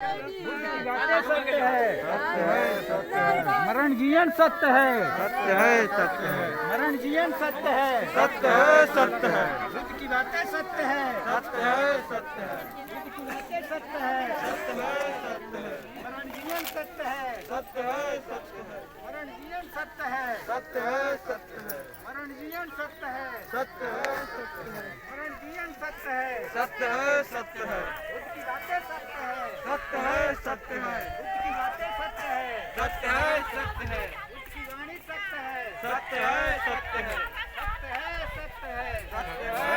बातें सत्य है, मरण जीवन सत्य है, सत्य है, सत्य है, मरण जीवन सत्य है, सत्य है, सत्य है, बुद्ध की बातें सत्य है, सत्य है, सत्य है, बुद्ध की बातें सत्य है, सत्य है, सत्य है, मरण जीवन सत्य है, सत्य है, सत्य है, मरण जीवन सत्य है, सत्य है, सत्य है, मरण जीवन सत्य है, सत्य है, सत्य है, मरण जीवन सत्य है, सत्य है, सत्य है, बुद्ध की बातें सत्य है, सत्य है, सत्य है, बुद्ध की बातें सत्य है, सत्य है, सत्य है, बुद्ध की वाणी सत्य है, सत्य है, सत्य है, सत्य है, सत्य है, सत्य है, सत्य है।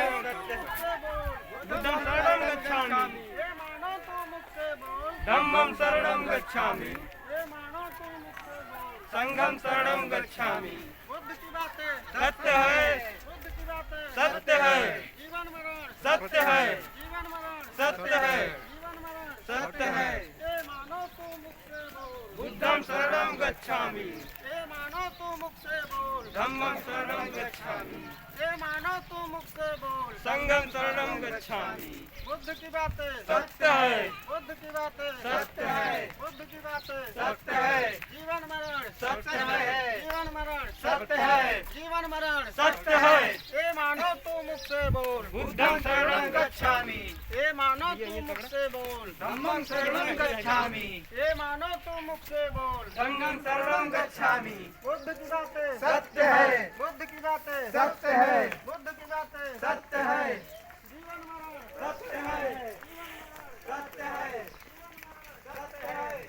से बोल, बुद्धं शरणं गच्छामि, ये मानो तू मुख से बोल, धम्मं शरणं गच्छामि, ये मानो तू मुख से बोल, संघं शरणं गच्छामि। बुद्ध की बातें सत्य है, बुद्ध की बातें सत्य है, जीवन मरण सत्य है, जीवन मरण सत्य है, जीवन मरण सत्य है। ये मानो तू मुख से बोल, बुद्धं शरणं गच्छामि, ये मानो तू मुख से बोल, धम्मं शरणं गच्छामि, ये मानो तू मुख से बोल, संघं शरणं गच्छामि। बुद्ध की बातें सत्य है, बुद्ध की बातें सत्य है, बुद्ध की बातें सत्य है, जीवन मरण सत्य है, जीवन मरण सत्य है, जीवन मरण सत्य है। ये मानो तू मुख से बोल, बुद्धं शरणं गच्छामि, ये मानो तू मुख से बोल, धम्मं शरणं गच्छामि, ये मानो तू मुख से बोल, संघं शरणं गच्छामि। बुद्ध की बातें सत्य है, बुद्ध की बातें सत्य है, बुद्ध की बातें सत्य है, जीवन मरण सत्य है, सत्य है, सत्य है।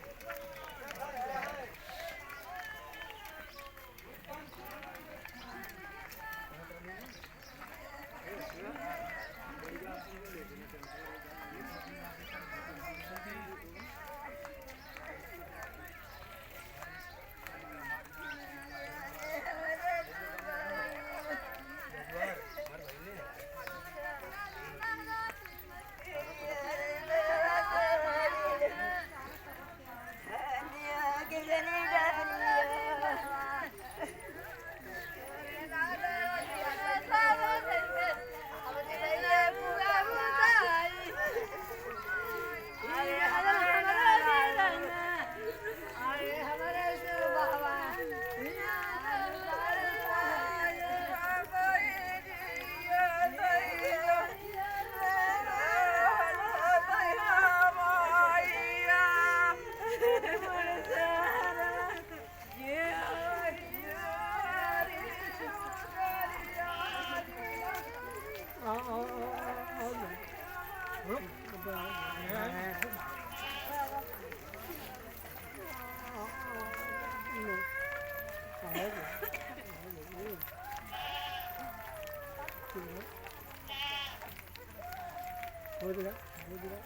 हो गया आ गया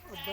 अब